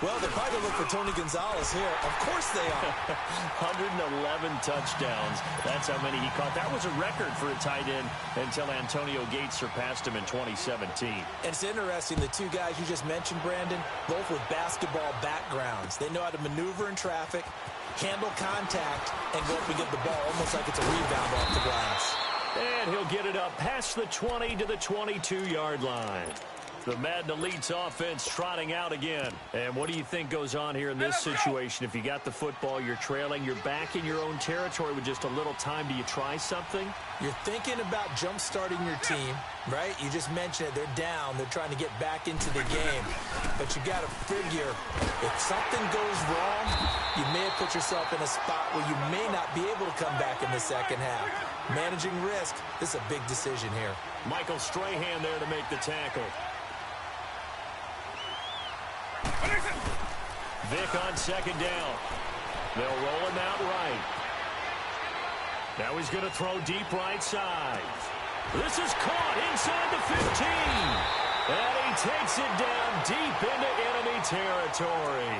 Well, they're probably going to look for Tony Gonzalez here. Of course they are. 111 touchdowns. That's how many he caught. That was a record for a tight end until Antonio Gates surpassed him in 2017. And it's interesting, the two guys you just mentioned, Brandon, both with basketball backgrounds. They know how to maneuver in traffic, handle contact, and go up and get the ball almost like it's a rebound off the glass. And he'll get it up past the 20 to the 22-yard line. The Madden Elite's offense trotting out again. And what do you think goes on here in this situation? If you got the football, you're trailing, you're back in your own territory with just a little time. Do you try something? You're thinking about jump-starting your team, right? You just mentioned it. They're down. They're trying to get back into the game. But you got to figure, if something goes wrong, you may have put yourself in a spot where you may not be able to come back in the second half. Managing risk, this is a big decision here. Michael Strahan there to make the tackle. Vick on second down. They'll roll him out right. Now he's going to throw deep right side. This is caught inside the 15. And he takes it down deep into enemy territory.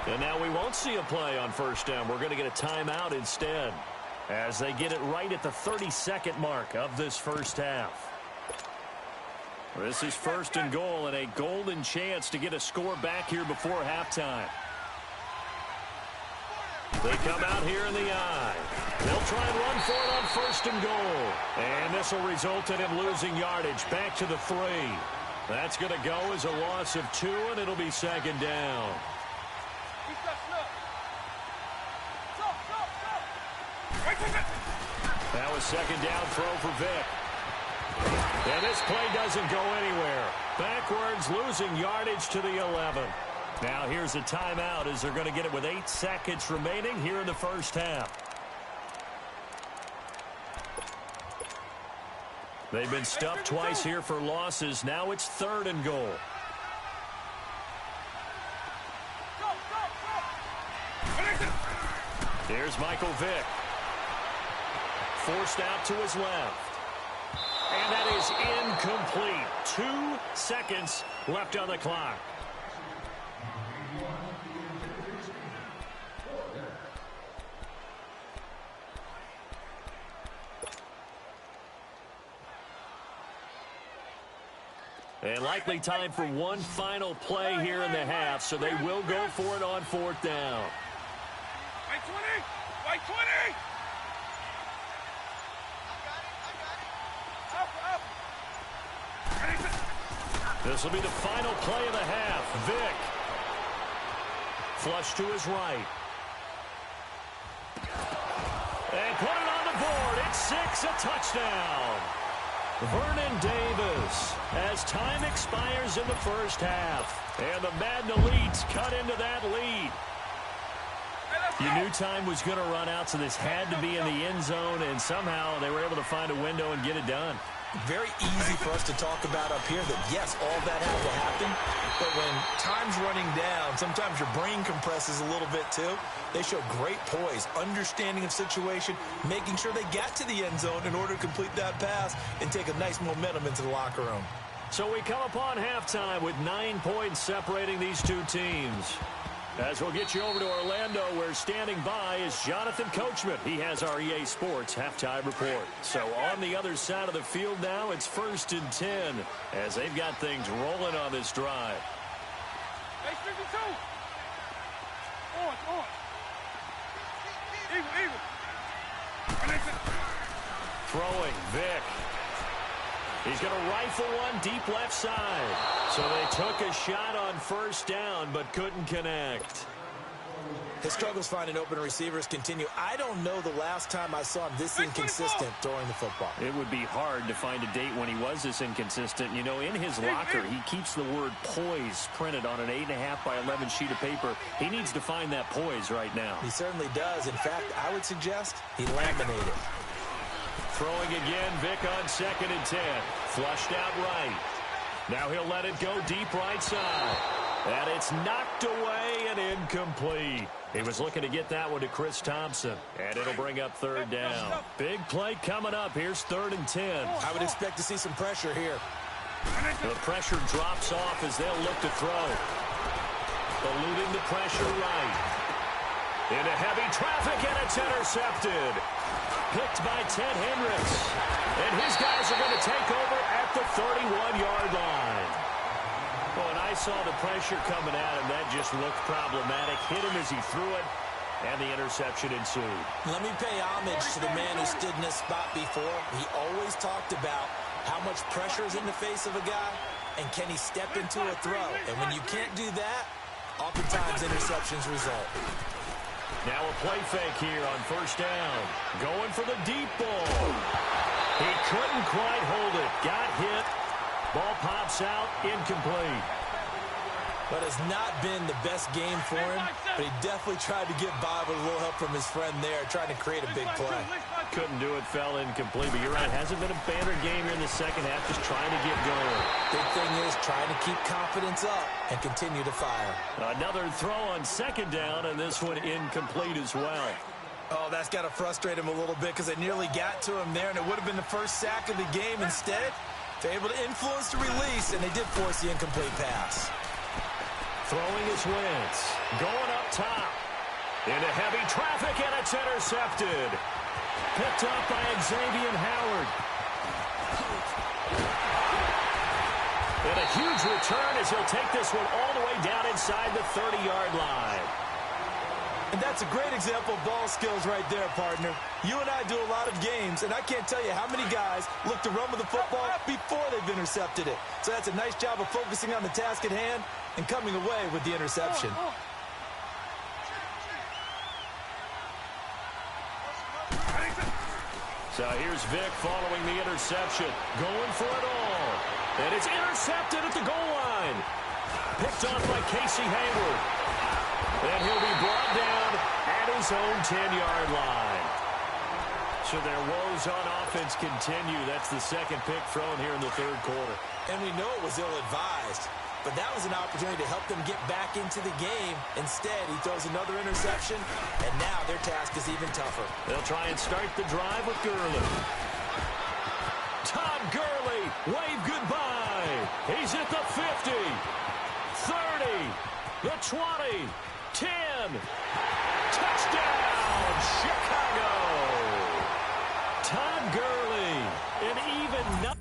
And now we won't see a play on first down. We're going to get a timeout instead as they get it right at the 30-second mark of this first half. This is first and goal and a golden chance to get a score back here before halftime. They come out here in the I. They'll try and run for it on first and goal. And this will result in him losing yardage back to the 3. That's going to go as a loss of 2, and it'll be second down. That was second down throw for Vick. And this play doesn't go anywhere. Backwards, losing yardage to the 11. Now here's a timeout as they're going to get it with 8 seconds remaining here in the first half. They've been stuffed twice here for losses. Now it's third and goal. Here's Michael Vick. Forced out to his left. And that is incomplete. 2 seconds left on the clock. And likely time for one final play here in the half, so they will go for it on fourth down. White 20! White 20! This will be the final play of the half. Vick. Flush to his right. And put it on the board. It's 6, a touchdown. Vernon Davis as time expires in the first half. And the Madden Elites cut into that lead. You knew time was going to run out, so this had to be in the end zone, and somehow they were able to find a window and get it done. Very easy for us to talk about up here that, yes, all that had to happen, but when time's running down, sometimes your brain compresses a little bit too. They show great poise, understanding of situation, making sure they got to the end zone in order to complete that pass and take a nice momentum into the locker room. So we come upon halftime with 9 points separating these two teams. As we'll get you over to Orlando, where standing by is Jonathan Coachman. He has our EA Sports halftime report. So on the other side of the field now, it's 1st and 10 as they've got things rolling on this drive. Hey, 52. On. Eagle. Throwing, Vick. He's going to rifle one deep left side. So they took a shot on first down, but couldn't connect. His struggles finding open receivers continue. I don't know the last time I saw him this inconsistent throwing the football. It would be hard to find a date when he was this inconsistent. You know, in his locker, he keeps the word poise printed on an 8.5 by 11 sheet of paper. He needs to find that poise right now. He certainly does. In fact, I would suggest he laminated. Throwing again, Vick on 2nd and 10. Flushed out right. Now he'll let it go deep right side. And it's knocked away and incomplete. He was looking to get that one to Chris Thompson. And it'll bring up 3rd down. Big play coming up. Here's 3rd and 10. I would expect to see some pressure here. The pressure drops off as they'll look to throw. Eluding the pressure right. Into heavy traffic, and it's intercepted. Picked by Ted Hendricks. And his guys are going to take over at the 31-yard line. Oh, and I saw the pressure coming at him. That just looked problematic. Hit him as he threw it, and the interception ensued. Let me pay homage to the man who stood in this spot before. He always talked about how much pressure is in the face of a guy, and can he step into a throw. And when you can't do that, oftentimes interceptions result. Now a play fake here on first down. Going for the deep ball. He couldn't quite hold it. Got hit. Ball pops out, incomplete. But it's not been the best game for him, but he definitely tried to get by with a little help from his friend there, trying to create a big play. Couldn't do it, fell incomplete, but you're right. Hasn't been a banner game here in the second half, just trying to get going. Big thing is trying to keep confidence up and continue to fire. Another throw on second down, and this one incomplete as well. Oh, that's got to frustrate him a little bit because they nearly got to him there, and it would have been the first sack of the game. Instead, they're able to influence the release, and they did force the incomplete pass. Throwing is Wentz. Going up top. Into heavy traffic, and it's intercepted. Picked up by Xavier Howard. And a huge return as he'll take this one all the way down inside the 30-yard line. And that's a great example of ball skills right there, partner. You and I do a lot of games, and I can't tell you how many guys look to run with the football before they've intercepted it. So that's a nice job of focusing on the task at hand and coming away with the interception. So here's Vic following the interception. Going for it all. And it's intercepted at the goal line. Picked off by Casey Hayward. And he'll be brought down at his own 10-yard line. So their woes on offense continue. That's the second pick thrown here in the third quarter. And we know it was ill-advised, but that was an opportunity to help them get back into the game. Instead, he throws another interception, and now their task is even tougher. They'll try and start the drive with Gurley. Todd Gurley, wave goodbye. He's at the 50, 30, the 20, 10. Touchdown, Chicago. Todd Gurley, an even number.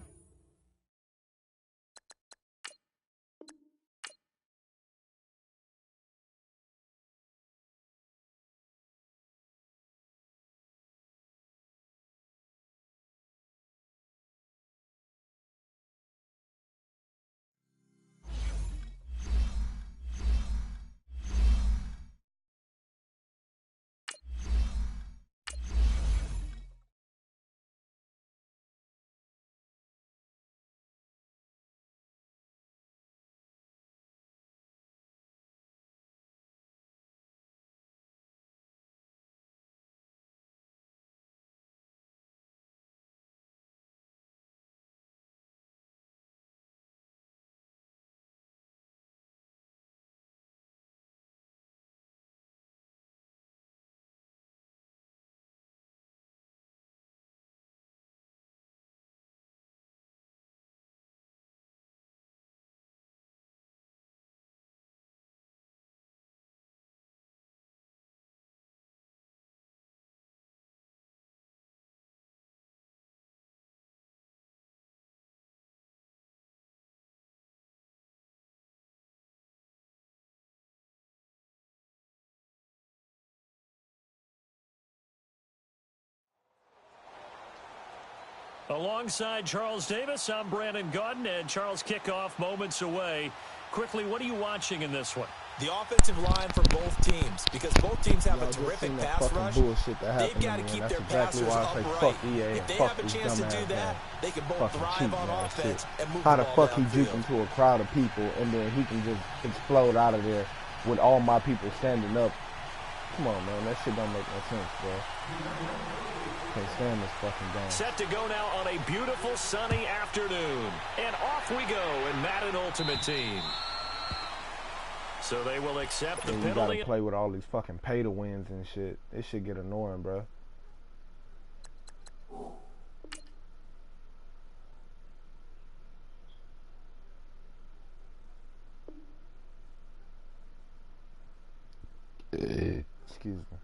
Alongside Charles Davis, I'm Brandon Gaudin, and Charles, kickoff moments away. Quickly, what are you watching in this one? The offensive line for both teams, because both teams have a terrific pass rush. They've got to keep their passers upright. If they have a chance to do that, they can both thrive on offense and move the ball downfield. How the fuck he juke into a crowd of people and then he can just explode out of there with all my people standing up? Come on, man. That shit don't make no sense, bro. Can't stand this fucking game. Set to go now on a beautiful sunny afternoon. And off we go in Madden Ultimate Team. So they will accept the penalty. You gotta play with all these fucking pay-to-wins and shit. It should get annoying, bro. Excuse me.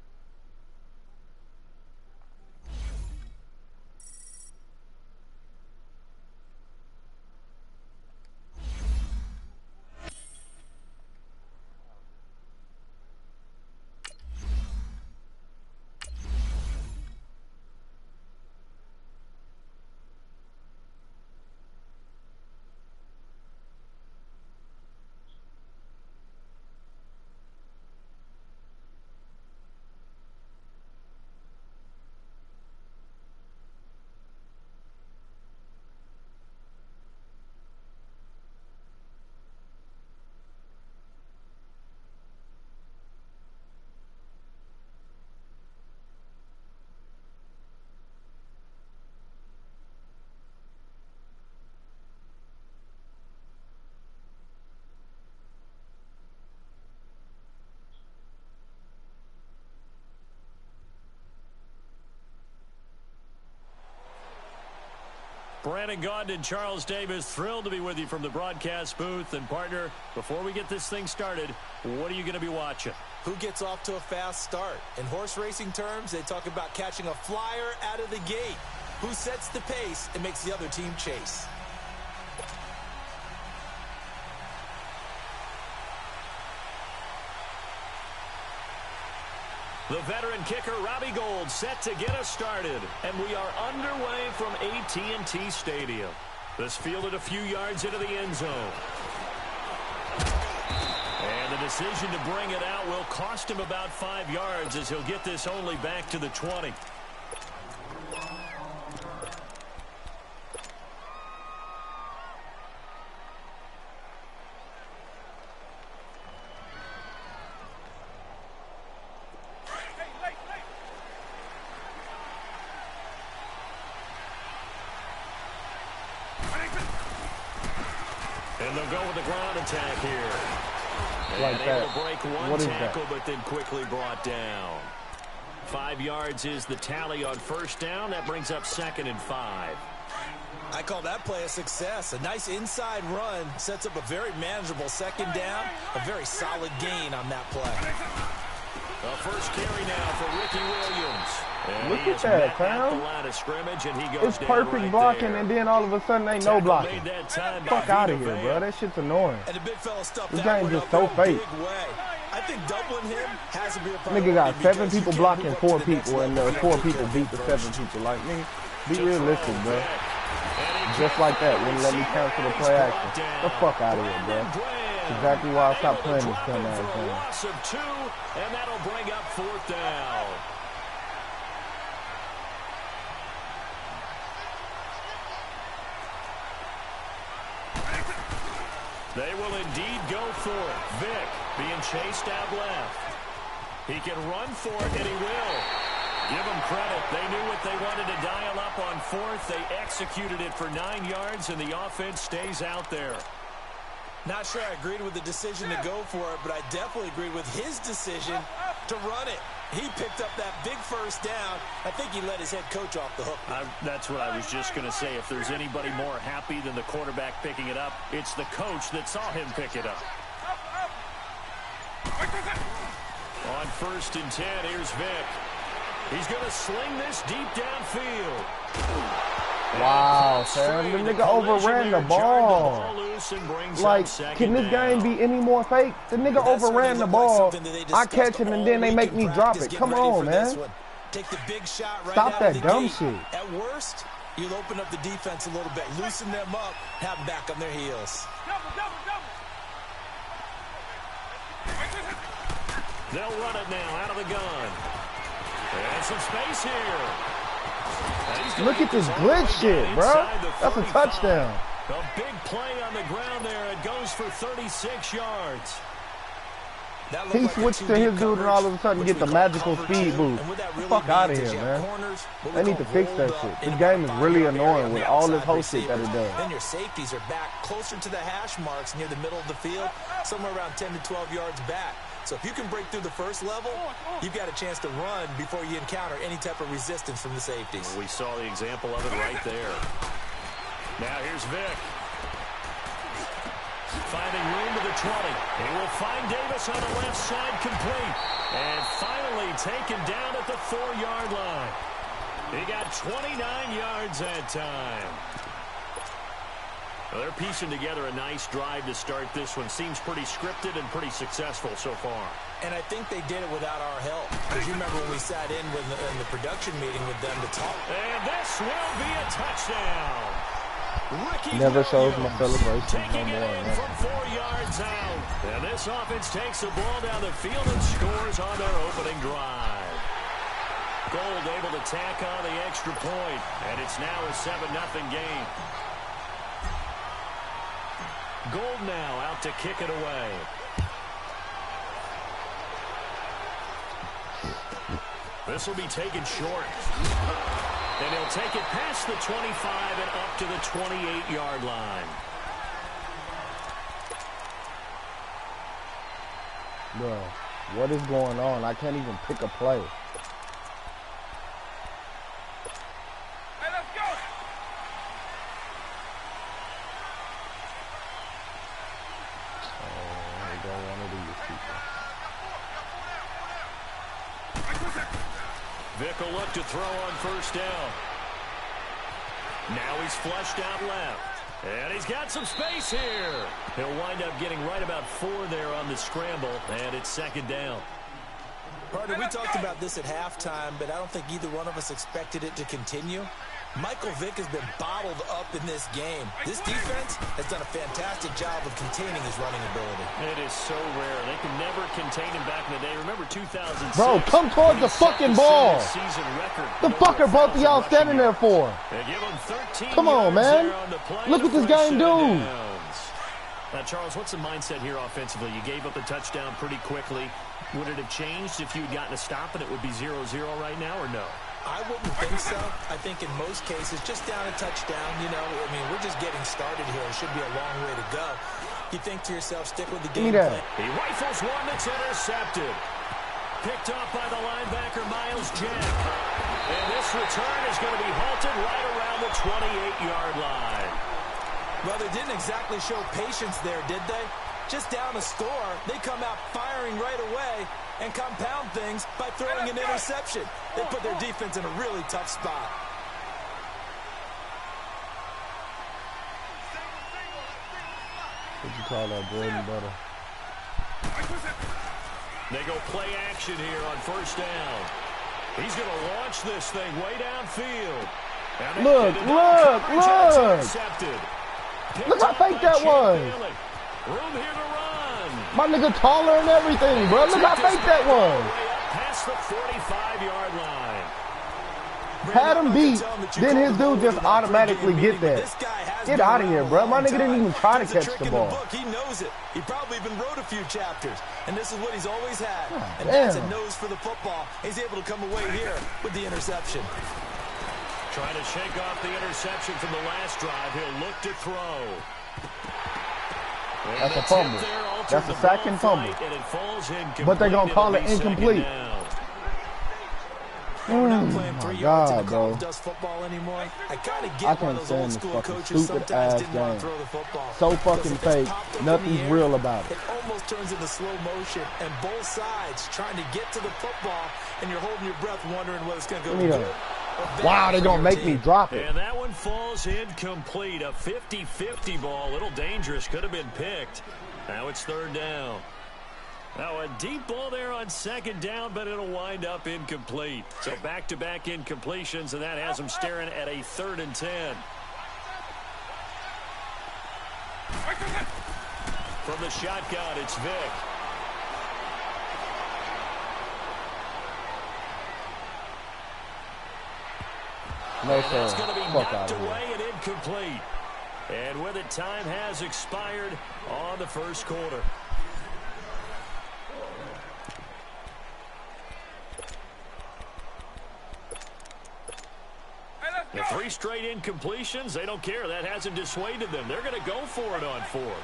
Brandon Gaudin and Charles Davis, thrilled to be with you from the broadcast booth. And, partner, before we get this thing started, what are you going to be watching? Who gets off to a fast start? In horse racing terms, they talk about catching a flyer out of the gate. Who sets the pace and makes the other team chase? The veteran kicker, Robbie Gould, set to get us started. And we are underway from AT&T Stadium. This fielded a few yards into the end zone. And the decision to bring it out will cost him about 5 yards, as he'll get this only back to the 20. And they'll go with the ground attack here. Like and able to break one tackle, that? but then quickly brought down. 5 yards is the tally on first down. That brings up 2nd and 5. I call that play a success. A nice inside run sets up a very manageable second down. A very solid gain on that play. The first carry now for Ricky Williams. And Look at that, fam. It's perfect blocking, and then all of a sudden ain't no blocking. Fuck out of here, bro. That shit's annoying. And the big fella stuffed This that game one just up so in a fake. big way. I think doubling him has to be a priority. Nigga got 7 because you people can't blocking move up 4 to the next people, and level. the 4 people beat the 7 people. Like, nigga, be realistic, bro. Just like that, wouldn't let me cancel the play action. Get the fuck out of here, bro. That's exactly why I stopped playing this dumbass game. Loss of 2, and that'll bring up 4th down. They will indeed go for it. Vick being chased out left. He can run for it, and he will. Give them credit. They knew what they wanted to dial up on 4th. They executed it for 9 yards, and the offense stays out there. Not sure I agreed with the decision to go for it, but I definitely agreed with his decision to run it. He picked up that big first down. I think he let his head coach off the hook. That's what I was just going to say. If there's anybody more happy than the quarterback picking it up, it's the coach that saw him pick it up. On 1st and 10, here's Vick. He's going to sling this deep downfield. Wow, fam. The nigga overran the ball. Like, can this game be any more fake? The nigga overran the ball. I catch it, and then they make me drop it. Come on, man. Take the big shot right Stop out that of the dumb gate. shit. At worst, you'll open up the defense a little bit, loosen them up, have them back on their heels. They'll run it now out of the gun. And some space here. Look at this glitch shit, bro. That's a touchdown. A big play on the ground there. It goes for 36 yards. He switched to his dude and all of a sudden get the magical speed boost. Get the fuck out of here, man. They need to fix that shit. This game is really annoying with all this whole shit that it does. Then your safeties are back closer to the hash marks near the middle of the field, somewhere around 10 to 12 yards back. So if you can break through the first level, you've got a chance to run before you encounter any type of resistance from the safeties. We saw the example of it right there. Now here's Vick. finding room to the 20. He will find Davis on the left side complete. And finally taken down at the 4-yard line. He got 29 yards that time. Well, they're piecing together a nice drive to start this one. Seems pretty scripted and pretty successful so far. And I think they did it without our help. Because you remember when we sat in the production meeting with them to talk. And this will be a touchdown. Ricky Never shows my celebration taking no it more. in from 4 yards out. And this offense takes the ball down the field and scores on their opening drive. Gold able to tack on the extra point. And it's now a 7-0 game. Gold now out to kick it away. This will be taken short. And he'll take it past the 25 and up to the 28-yard line. Bro, what is going on? I can't even pick a play. Hey, let's go. Here we go, one of these people. Vick will look to throw on first down. Now he's flushed out left. And he's got some space here. He'll wind up getting right about 4 there on the scramble, and it's second down. Partner, we talked about this at halftime, but I don't think either one of us expected it to continue. Michael Vick has been bottled up in this game. This defense has done a fantastic job of containing his running ability. It is so rare. They can never contain him back in the day. Remember 2006? Bro, come towards the fucking ball. Season record. The fuck are both of y'all standing there for? They give him 13 Come on, man. Look what this game do. Now, Charles, what's the mindset here offensively? You gave up a touchdown pretty quickly. Would it have changed if you had gotten a stop and it would be 0-0 right now, or no? I wouldn't think so. I think in most cases, just down a touchdown, you know, I mean, we're just getting started here. It should be a long way to go. You think to yourself, stick with the game plan. He rifles one that's intercepted. Picked off by the linebacker, Miles Jack. And this return is going to be halted right around the 28-yard line. Well, they didn't exactly show patience there, did they? Just down a score, they come out firing right away and compound things by throwing an interception. They put their defense in a really tough spot. What you call that, bread and butter? They go play action here on first down. He's going to launch this thing way downfield. Look. Look how fake that was. Room here to run. My nigga taller and everything, bro. Look how fake that was. Past the 45-yard line. Had him beat, then his dude just automatically get there. Get out of here, bro. My nigga didn't even try to catch the ball. He knows it. He probably even wrote a few chapters. And this is what he's always had. And damn. that's a nose for the football. He's able to come away here with the interception. Trying to shake off the interception from the last drive. He'll look to throw. That's a fumble. That's a second fumble. But they're going to call it incomplete. We're not playing 3 yards in the bro. dust football anymore. I kind of I get why can't those old stand this school fucking coaches stupid sometimes ass didn't want game. to throw the football. So fucking fake. Nothing's real about it. It almost turns into slow motion, and both sides trying to get to the football, and you're holding your breath wondering what it's going to go do. Wow, they're going to make me drop it. And that one falls incomplete. A 50-50 ball. A little dangerous. Could have been picked. Now it's third down. Now a deep ball there on second down, but it'll wind up incomplete. So back-to-back incompletions, and that has them staring at a 3rd and 10. From the shotgun, it's Vick. No, sir. That's going to be Fuck out knocked of here. away and incomplete. And with it, time has expired on the first quarter. The 3 straight incompletions, they don't care. That hasn't dissuaded them. They're going to go for it on 4th.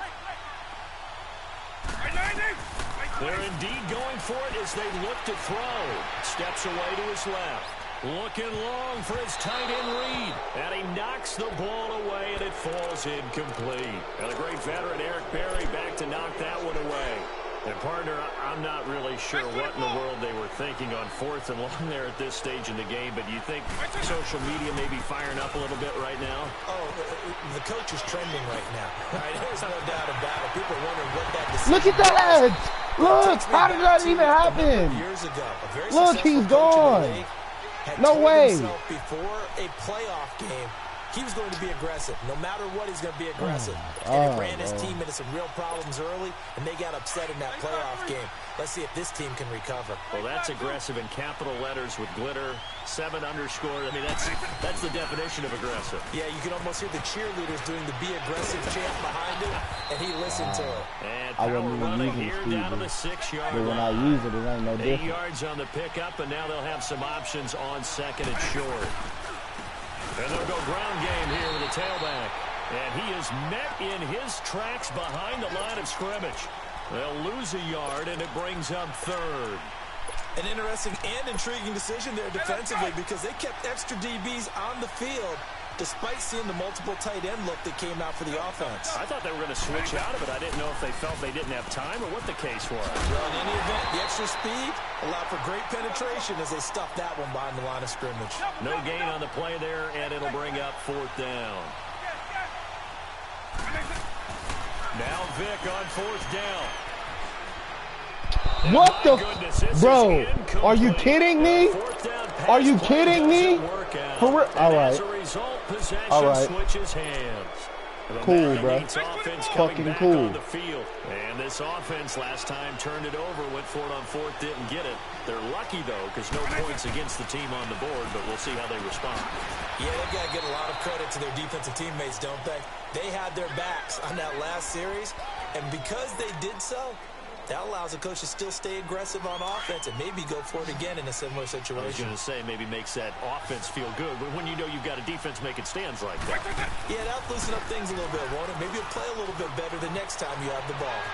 They're indeed going for it as they look to throw. Steps away to his left. Looking long for his tight end read. And he knocks the ball away, and it falls incomplete. And the great veteran Eric Berry back to knock that one away. And, partner, I'm not really sure what in the world they were thinking on 4th and long there at this stage in the game, but do you think social media may be firing up a little bit right now? Oh, the coach is trending right now. Right? There's no doubt about it. People are wondering what that decision Look at that! Look! How did that even happen? Years ago, Look, he's gone. No way. Before a playoff game, he was going to be aggressive. No matter what, he's going to be aggressive. And it ran his team into some real problems early, and they got upset in that playoff game. Let's see if this team can recover. Well, that's aggressive in capital letters with glitter, 7 underscore. I mean, that's the definition of aggressive. Yeah, you can almost hear the cheerleaders doing the be aggressive chant behind him, and he listened to it. And power running here down to the 6-yard line. When I use it, it ain't no different. 8 yards on the pickup, and now they'll have some options on 2nd and short. And they'll go ground game here with the tailback. And he is met in his tracks behind the line of scrimmage. They'll lose a yard, and it brings up 3rd. An interesting and intriguing decision there defensively because they kept extra DBs on the field despite seeing the multiple tight end look that came out for the offense. I thought they were going to switch out of it. I didn't know if they felt they didn't have time or what the case was. Well, in any event, the extra speed allowed for great penetration as they stuffed that one behind the line of scrimmage. No gain on the play there, and it'll bring up 4th down. Now Vic on 4th down. What the bro? Are you kidding me? Are you kidding me? All right. All right. Cool, bro. Fucking cool. And this offense last time turned it over, went for it on 4th, didn't get it. They're lucky, though, because no points against the team on the board, but we'll see how they respond. Yeah, they've got to give a lot of credit to their defensive teammates, don't they? They had their backs on that last series, and because they did so, that allows the coach to still stay aggressive on offense and maybe go for it again in a similar situation. I was going to say maybe makes that offense feel good, but when you know you've got a defense making stands like that. Yeah, that'll loosen up things a little bit, won't it? Maybe you'll play a little bit better the next time you have the ball.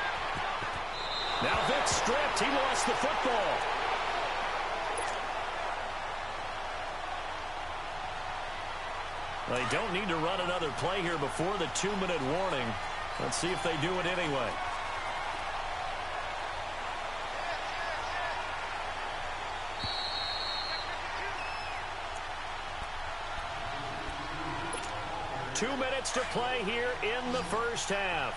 Now Vic stripped. He lost the football. They don't need to run another play here before the 2-minute warning. Let's see if they do it anyway. Two minutes to play here in the first half.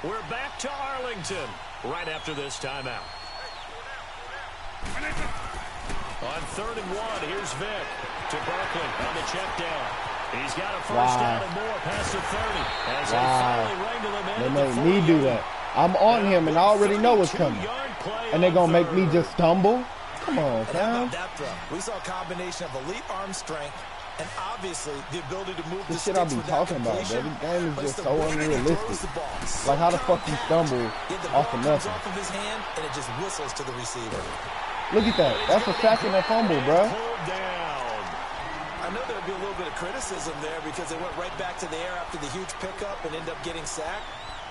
We're back to Arlington right after this timeout. On 3rd and 1, here's Vic to Berkeley on the check down. He's got a first down and more past the 30. As they finally wrangle him in. They made me do that. I'm on him and I already know what's coming. And they're going to make me just stumble? Come on, fam. That throw. We saw a combination of elite arm strength and obviously the ability to move the shit I be talking about, bro. The game is just so unrealistic. Like how the fuck you stumble off of nothing? Off of his hand and it just whistles to the receiver. Look at that. That's a sack and a fumble, bro. I know there'll be a little bit of criticism there because they went right back to the air after the huge pickup and end up getting sacked.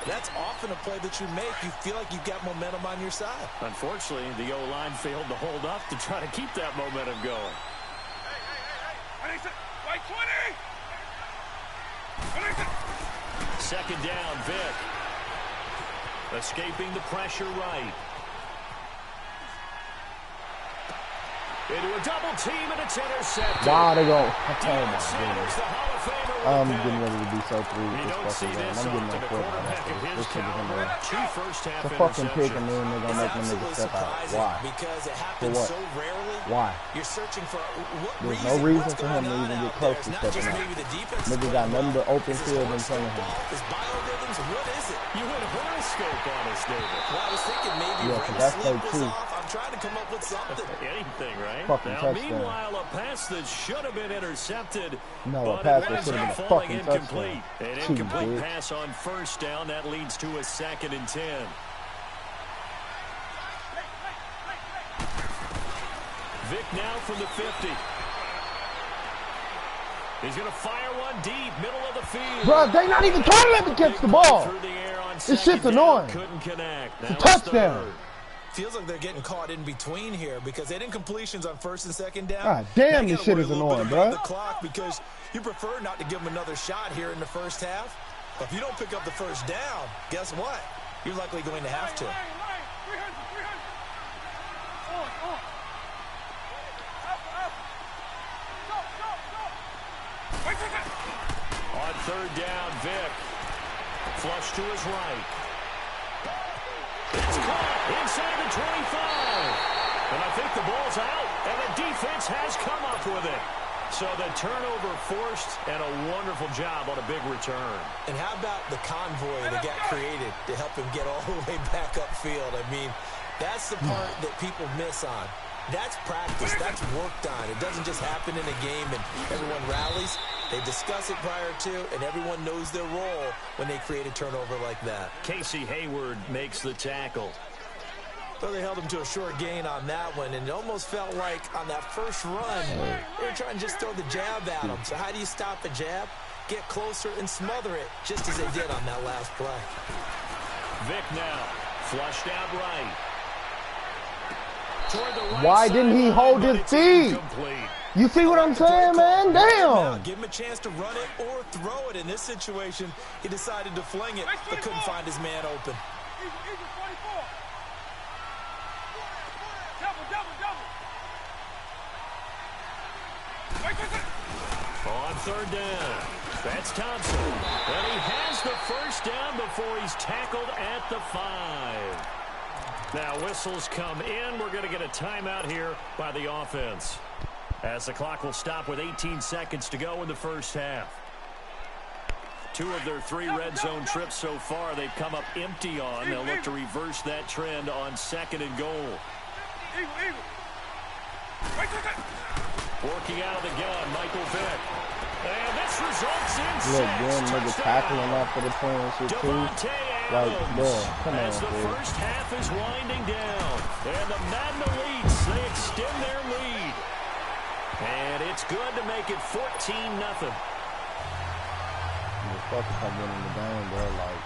That's often a play that you make. You feel like you've got momentum on your side. Unfortunately, the O-line failed to hold up to try to keep that momentum going. White 20! 2nd down, Vic. Escaping the pressure right. Into a double team, and it's intercepted. Wow, they go. Oh my goodness. I'm getting ready to be so through with this fucking game. I'm getting that foot on this. This shit is in there. It's a fucking pick, and then they're going to make them niggas step out. Why? For what? Why? There's no reason for him to even get close to stepping out. Nigga got nothing but open field in front of him. What is it? You went horoscope on us, David. Well, I was thinking maybe that's fake too. I'm trying to come up with something. Anything, right? Fucking now, touchdown. Meanwhile, a pass that should have been intercepted. No, a pass that should have been a fucking touchdown. An incomplete pass on 1st down. That leads to a 2nd and 10. Vic now from the 50. He's going to fire one deep, middle of the field. Bro, they not even trying to let me catch the ball. This shit's annoying. Couldn't connect. It's a touchdown. Feels like they're getting caught in between here because they didn't completions on first and second down. God damn, this shit is annoying, bro. The clock because you prefer not to give them another shot here in the first half. But if you don't pick up the first down, guess what? You're likely going to have to. On third down, Vic. Flush to his right. It's caught inside the 25. And I think the ball's out, and the defense has come up with it. So the turnover forced, and a wonderful job on a big return. And how about the convoy that got created to help him get all the way back upfield? I mean, that's the part that people miss on. That's practice. That's worked on. It doesn't just happen in a game and everyone rallies. They discuss it prior to, and everyone knows their role when they create a turnover like that. Casey Hayward makes the tackle. So they held him to a short gain on that one, and it almost felt like on that first run, they were trying to just throw the jab at him. So how do you stop the jab? Get closer and smother it, just as they did on that last play. Vic now, flushed out right. Why didn't he hold his feet? You see what I'm saying, man? Damn. Give him a chance to run it or throw it. In this situation, he decided to fling it, but couldn't find his man open. On third down, that's Thompson. And he has the first down before he's tackled at the 5. Now whistles come in. We're going to get a timeout here by the offense, as the clock will stop with 18 seconds to go in the first half. 2 of their 3 red zone trips so far they've come up empty on. They'll look to reverse that trend on 2nd and goal. Working out of the gun, Michael Vick. And this results in 6. Look, damn nigga tackling after the play and shit too. Like, bro, come on, as the dude. first half is winding down. And the Madden Elites, they extend their lead. And it's good to make it 14-0. Fuck if I'm winning the game, bro. Like,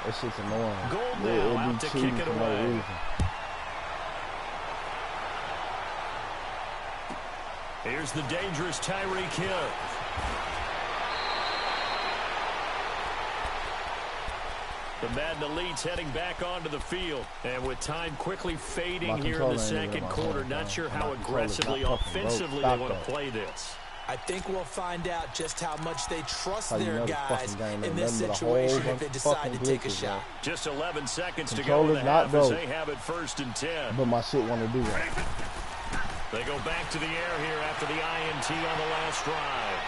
that shit's annoying. Gold now out to kick it away. No reason. Here's the dangerous Tyreek Hill. The Madden Elites heading back onto the field. And with time quickly fading here in the second quarter, not sure how aggressively, offensively they want to play this. I think we'll find out just how much they trust their guys in this situation if they decide to take a shot. Just 11 seconds to go in the half as they have it 1st and 10. But my shit want to do that. They go back to the air here after the INT on the last drive.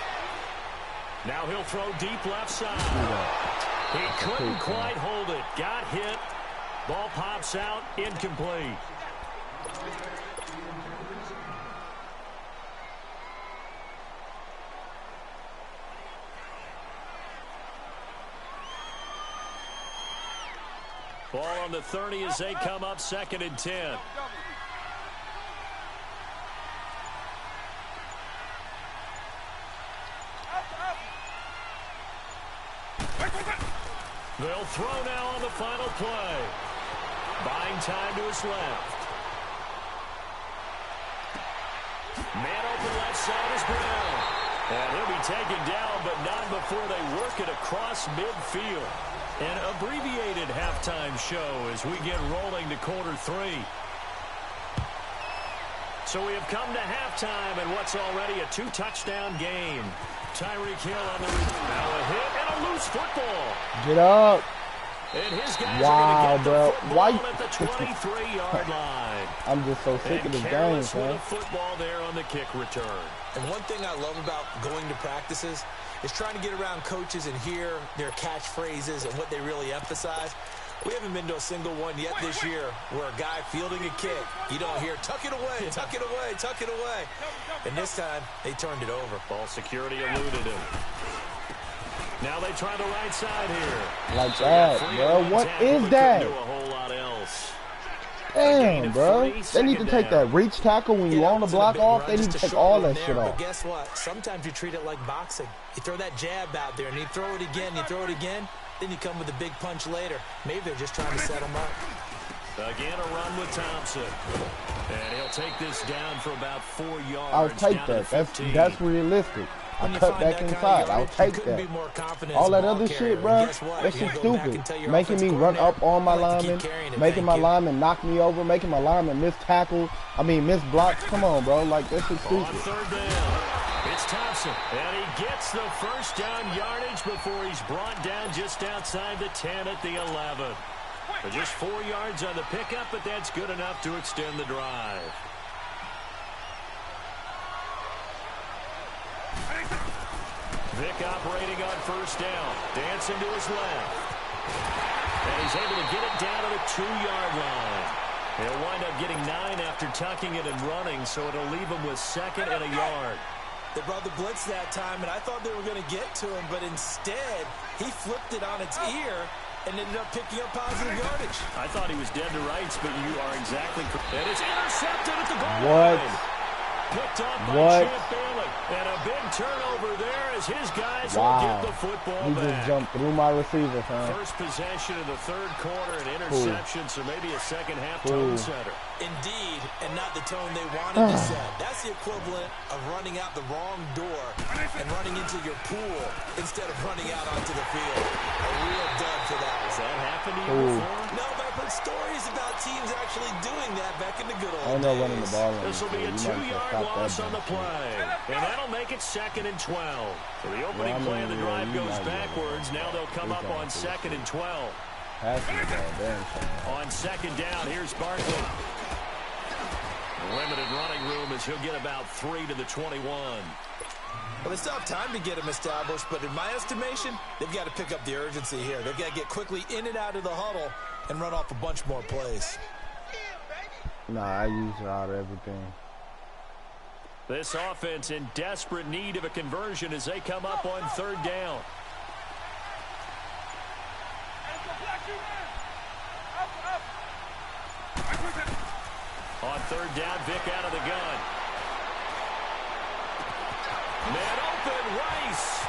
Now he'll throw deep left side. He couldn't quite hold it. Got hit. Ball pops out. Incomplete. Ball on the 30 as they come up 2nd and 10. They'll throw now on the final play. Buying time to his left. Man open left side is Brown. And he'll be taken down, but not before they work it across midfield. An abbreviated halftime show as we get rolling to quarter 3. So we have come to halftime in what's already a 2-touchdown game. Tyreek Hill on the now a hit and a loose football. Get up. And his guys wow, are get bro. the Why? at the 23-yard line. I'm just so sick of this game, with man. a football there on the kick return. And one thing I love about going to practices is trying to get around coaches and hear their catchphrases and what they really emphasize. We haven't been to a single one yet this year where a guy fielding a kick, you don't hear, tuck it away, tuck it away, tuck it away. And this time, they turned it over. Ball security eluded him. Now they try the right side here. Like that, bro. What is that? Do a whole lot else. Damn, bro. They need to take that reach tackle when you on the block off. They need to take all that shit off. But guess what? Sometimes you treat it like boxing. You throw that jab out there, and you throw it again, then you come with a big punch later. Maybe they're just trying to set them up. Again, a run with Thompson. And he'll take this down for about 4 yards. I'll take that. That's realistic. I cut back inside. I'll take that. All that other shit, bro, that shit stupid. Making me run up on my lineman, making my lineman knock me over, making my lineman miss tackles. Miss blocks. Come on, bro. Like, that shit's stupid. On third down, it's Thompson. And he gets the first down yardage before he's brought down just outside the 10 at the 11. Just 4 yards on the pickup, but that's good enough to extend the drive. Vick operating on first down. Dancing to his left. And he's able to get it down to the 2-yard line. He'll wind up getting 9 after tucking it and running, so it'll leave him with 2nd and a yard. They brought the blitz that time, and I thought they were going to get to him, but instead, he flipped it on its ear and ended up picking up positive yardage. I thought he was dead to rights, but you are exactly correct. And it's intercepted at the goal line. Picked up by Champ Bailey. And a big turnover there as his guys will get the football back. He just jumped through my receiver, fam. First possession of the third quarter, an interception, so maybe a second-half tone setter. Indeed, and not the tone they wanted to set. That's the equivalent of running out the wrong door and running into your pool instead of running out onto the field. A real dud for that. Has that happened to you before? No, but I've heard stories about teams actually doing that back in the good old days. I know running the ball. This will be a 2-yard loss on the play. And that'll make it 2nd and 12. So the opening play of the drive goes backwards. Now they'll come up on 2nd and 12. On 2nd down, here's Barkley. Limited running room as he'll get about 3 to the 21. Well, they still have time to get him established, but in my estimation, they've got to pick up the urgency here. They've got to get quickly in and out of the huddle and run off a bunch more plays. Nah, I use it out of everything. This offense in desperate need of a conversion as they come up on 3rd down. On 3rd down, Vick out of the gun. Man open, Rice.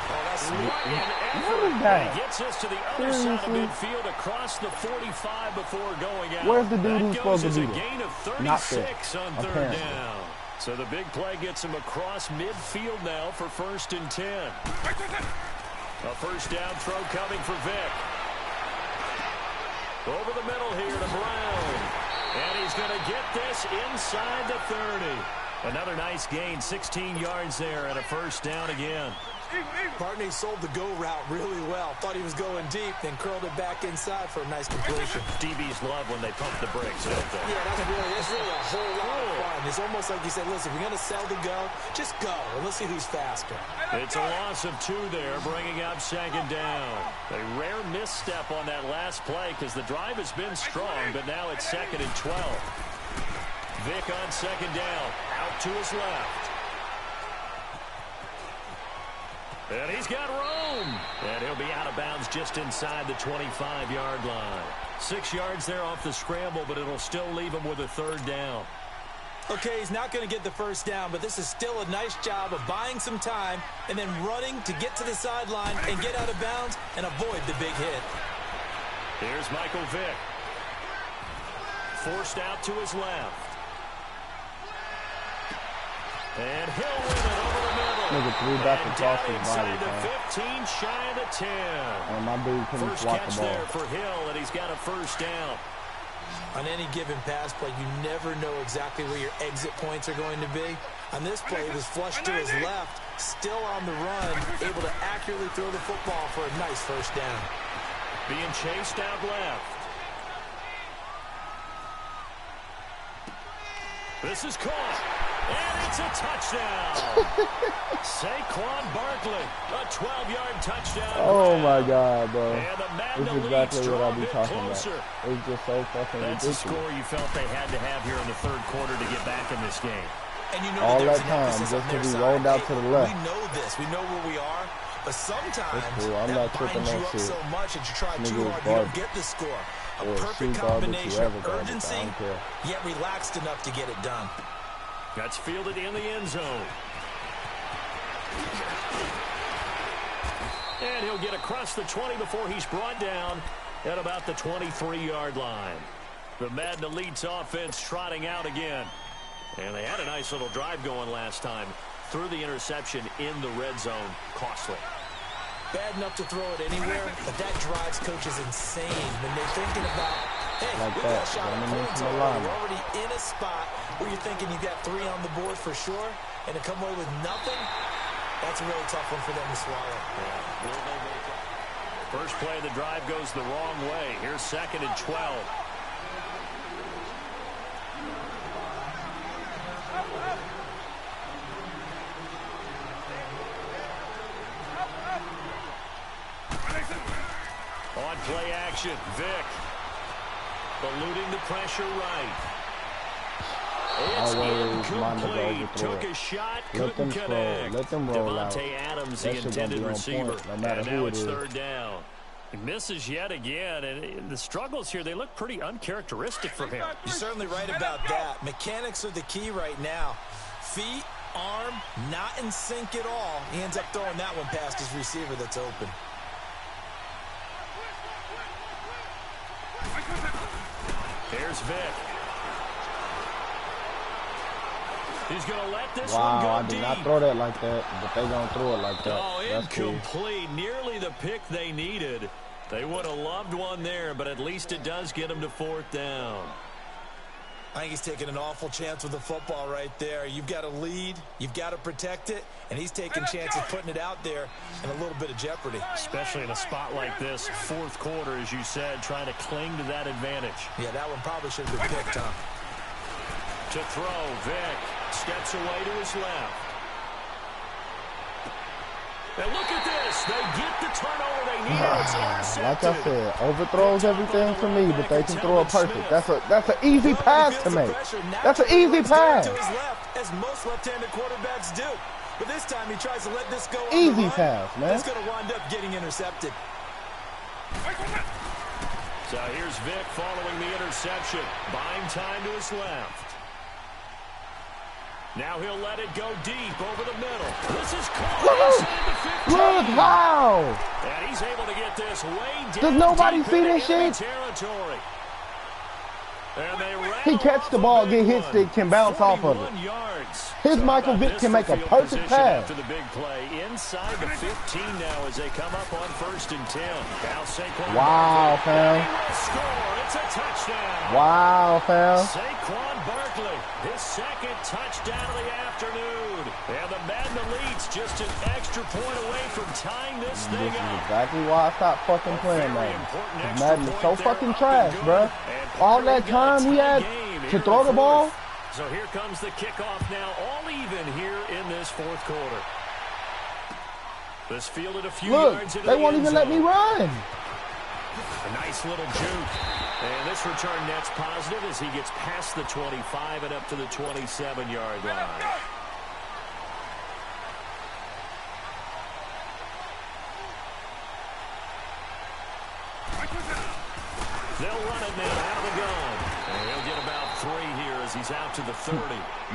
Oh, that's an effort. He gets us to the other side of midfield across the 45 before going out. Where's the dude who's supposed to be there? Gain of 36 on 3rd down. So the big play gets him across midfield now for 1st and 10. A first down throw coming for Vick. Over the middle here to Brown. And he's going to get this inside the 30. Another nice gain, 16 yards there and a first down again. Barney sold the go route really well. Thought he was going deep, then curled it back inside for a nice completion. DBs love when they pump the brakes, don't they? Yeah, that's really a whole lot of fun. It's almost like you said, listen, if you're going to sell the go, just go, and let's see who's faster. It's a loss of 2 there, bringing up 2nd down. A rare misstep on that last play because the drive has been strong, but now it's 2nd and 12. Vick on 2nd down, out to his left. And he's got room. And he'll be out of bounds just inside the 25-yard line. 6 yards there off the scramble, but it'll still leave him with a 3rd down. Okay, he's not going to get the first down, but this is still a nice job of buying some time and then running to get to the sideline and get out of bounds and avoid the big hit. Here's Michael Vick. Forced out to his left. And he'll win it over the middle. Nigga threw back across his body, the 15, shy of the 10. And my dude couldn't first swat catch the ball. there for Hill, and he's got a first down. On any given pass play, you never know exactly where your exit points are going to be. On this play, it was flushed to his left, still on the run, able to accurately throw the football for a nice first down. Being chased out left. This is caught. And it's a touchdown. Saquon Barkley, a 12-yard touchdown. Oh, my God, bro. And the This is exactly what I be talking about. It's just so fucking That's ridiculous. a score you felt they had to have here in the third quarter to get back in this game. And you know all that that time just to be rolled out to the left. We know this. We know where we are. But sometimes cool. I'm that not tripping binds you no up shit. so much that you try Nigga too was hard, you don't get the score. A Or perfect shoot garbage, combination of whoever garbage, I urgency, don't care. yet relaxed enough to get it done. That's fielded in the end zone. And he'll get across the 20 before he's brought down at about the 23-yard line. The Madden Elite's offense trotting out again. And they had a nice little drive going last time. Threw the interception in the red zone. Costly. Bad enough to throw it anywhere, but that drives coaches insane when they're thinking about, hey, like we got a that. shot on points already. We're already in a spot where you're thinking you got 3 on the board for sure, and to come away with nothing, that's a really tough one for them to swallow. First play of the drive goes the wrong way. Here's 2nd and 12. On play action, Vic. Eluding the pressure right. It's incomplete. Took a shot, couldn't connect. Let them roll out. Devontae Adams, the intended receiver. No matter and who now it it's is. 3rd down. He misses yet again, and the struggles here, they look pretty uncharacteristic for him. You're certainly right about that. Mechanics are the key right now. Feet, arm, not in sync at all. He ends up throwing that one past his receiver that's open. Here's Vic. He's going to let this one Wow, go I did deep. not throw that like that, but they going to throw it like that. Oh, That's cool. incomplete. Nearly the pick they needed. They would have loved one there, but at least it does get them to 4th down. I think he's taking an awful chance with the football right there. You've got to lead, you've got to protect it, and he's taking chances putting it out there in a little bit of jeopardy. Especially in a spot like this, 4th quarter, as you said, trying to cling to that advantage. Yeah, that one probably should have been picked, Tom. To throw, Vic steps away to his left. And look at this. They get the turnover they need. It's intercepted. Like I said, overthrows everything for me, but they can throw it perfect. That's an easy pass to make. That's an easy pass. To his left, as most left-handed quarterbacks do. But this time he tries to let this go. Easy pass, man. It's going to wind up getting intercepted. So here's Vic following the interception. Buying time to his left. Now he'll let it go deep over the middle. This is caught inside the 15. Look how. And he's able to get this way down. Does nobody deep see into this shit? Territory. And they He catch the ball, get hit stick, can bounce off of it. 41 yards. His So Michael about Vick this can make a for field perfect position pass. After the big play inside the 15 now as they come up on 1st and 10. Now Saquon. Wow, fam. He will score. It's a touchdown. Wow, fam. Saquon Barkley, his 2nd touchdown of the afternoon. And the Madden Elites just an extra point away from tying this thing This is up. exactly why I stopped fucking playing Very Madden. important Because extra Madden is so point there, fucking up trash, and good. bruh. And All Parker that got a time we tie had game to here throw in the ball. So here comes the kickoff now, all even here in this 4th quarter. This fielded a few Look, yards into they the won't end even let me zone. run. A nice little juke. And this return net's positive as he gets past the 25 and up to the 27-yard line. They'll run it now out of the gun. And he'll get about 3 here as he's out to the 30.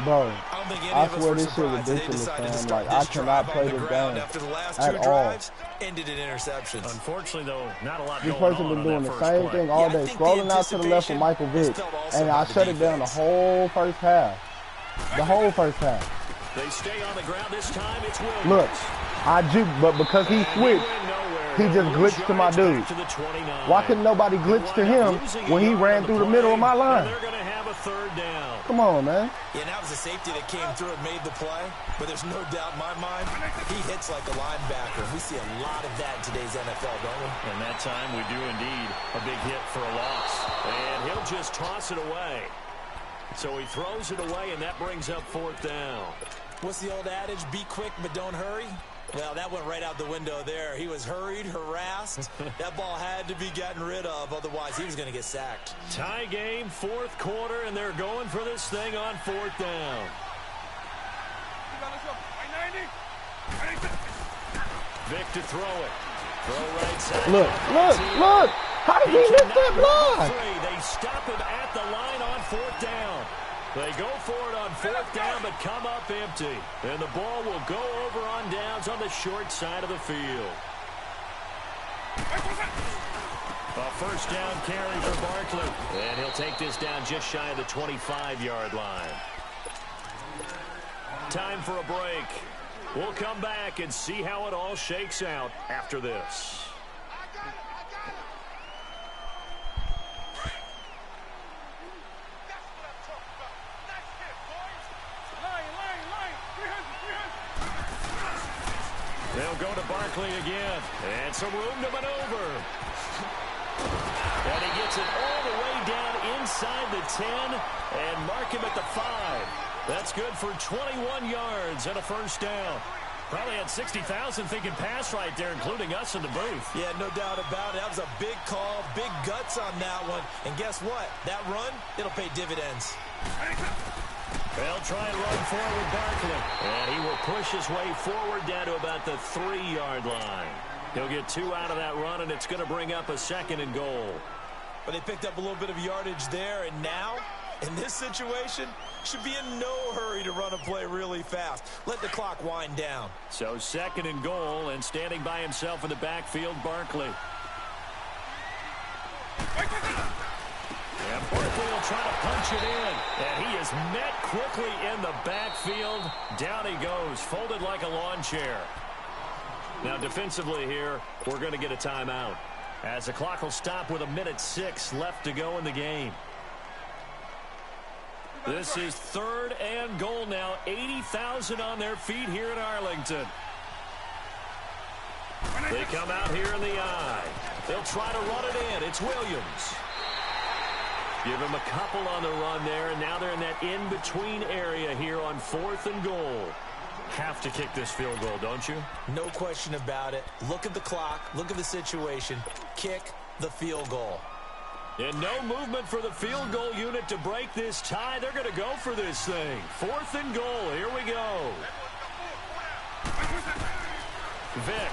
Bro, I don't think any I of us swear were this shit surprised that they ridiculous, decided to man. start Like, I this cannot drive play on the this ground game after the last at 2 all. drives ended in interceptions. Unfortunately, though, not a lot This going person on been doing that the first same play. thing all Yeah, I day, think the scrolling out to the left with anticipation Michael Vick, was felt also and by I the shut it down the defense. whole first half. The whole first half. They stay on the ground this time. It's Williams. Look, I juked, but because he switched, he just glitched to my dude. Why couldn't nobody glitch to him when he ran through the middle of my line? They're going to have a 3rd down. Come on, man. Yeah, and that was a safety that came through and made the play. But there's no doubt in my mind, he hits like a linebacker. We see a lot of that in today's NFL, don't we? And that time we do indeed a big hit for a loss. And he'll just toss it away. So he throws it away, and that brings up 4th down. What's the old adage? Be quick, but don't hurry. Well, that went right out the window there. He was hurried, harassed. That ball had to be gotten rid of. Otherwise, he was going to get sacked. Tie game, 4th quarter, and they're going for this thing on 4th down. Vic to throw it. Throw right side. Look. How did he miss that block? They stop him at the line on 4th down. They go for it on 4th down, but come up empty. And the ball will go over on downs on the short side of the field. A first down carry for Barkley. And he'll take this down just shy of the 25-yard line. Time for a break. We'll come back and see how it all shakes out after this. They'll go to Barkley again. And some room to maneuver. And he gets it all the way down inside the 10 and mark him at the 5. That's good for 21 yards and a first down. Probably had 60,000 thinking pass right there, including us in the booth. Yeah, no doubt about it. That was a big call, big guts on that one. And guess what? That run, it'll pay dividends. They'll try and run forward Barkley. And he will push his way forward down to about the 3-yard line. He'll get 2 out of that run, and it's going to bring up a 2nd and goal. But they picked up a little bit of yardage there, and now, in this situation, should be in no hurry to run a play really fast. Let the clock wind down. So 2nd and goal, and standing by himself in the backfield, Barkley. And Barkley will try to punch it in. And he is met quickly in the backfield. Down he goes, folded like a lawn chair. Now defensively here, we're going to get a timeout, as the clock will stop with 1:06 left to go in the game. This is 3rd and goal now. 80,000 on their feet here in Arlington. They come out here in the I. They'll try to run it in. It's Williams. Give him a couple on the run there, and now they're in that in-between area here on 4th and goal. Have to kick this field goal, don't you? No question about it. Look at the clock. Look at the situation. Kick the field goal. And no movement for the field goal unit to break this tie. They're going to go for this thing. 4th and goal. Here we go. Vick.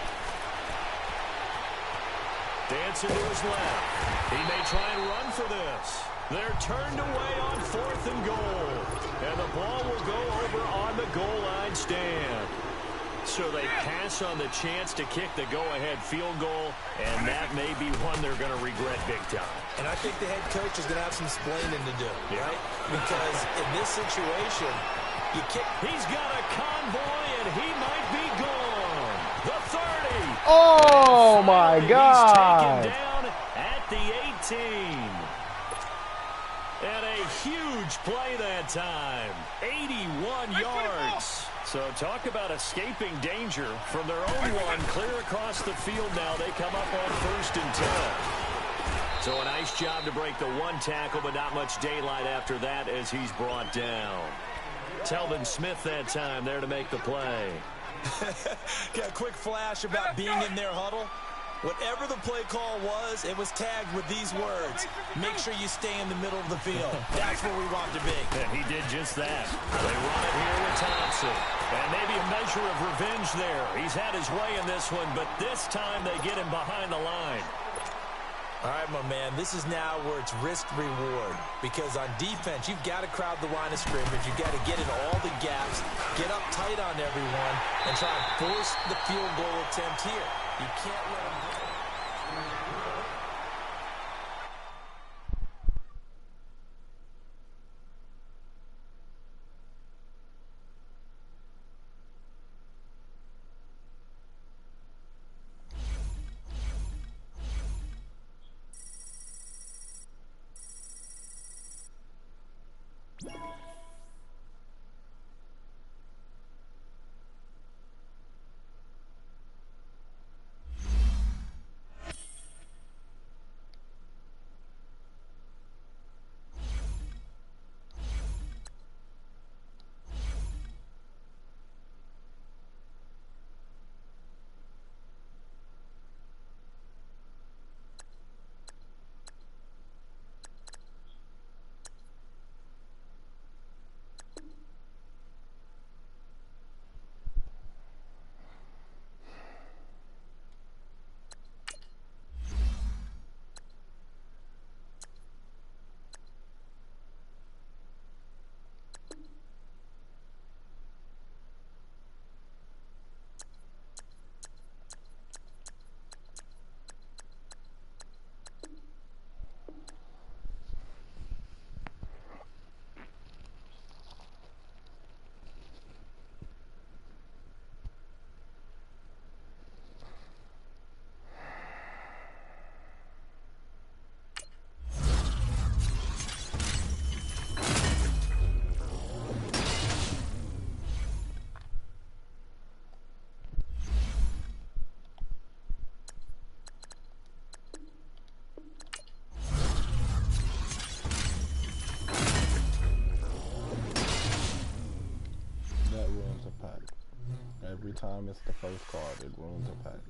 Dancing to his left. He may try and run for this. They're turned away on 4th and goal. And the ball will go over on the goal line stand. So they pass on the chance to kick the go-ahead field goal, and that may be one they're going to regret big time. And I think the head coach is going to have some explaining to do, right? Because in this situation, you kick. He's got a convoy, and he might be gone. The 30. Oh, my God. He's taken down at the 18. And a huge play that time. 81 yards. So talk about escaping danger from their own one. Clear across the field now. They come up on 1st and 10. So a nice job to break the 1 tackle, but not much daylight after that as he's brought down. Telvin Smith that time there to make the play. Got a quick flash about being in their huddle. Whatever the play call was, it was tagged with these words: make sure you stay in the middle of the field. That's where we want to be. And he did just that. They run it here with Thompson. And maybe a measure of revenge there. He's had his way in this one, but this time they get him behind the line. All right, my man, this is now where it's risk-reward. Because on defense, you've got to crowd the line of scrimmage. You've got to get in all the gaps, get up tight on everyone, and try and force the field goal attempt here. You can't let them go. pack. Every time it's the first card, it ruins a pack.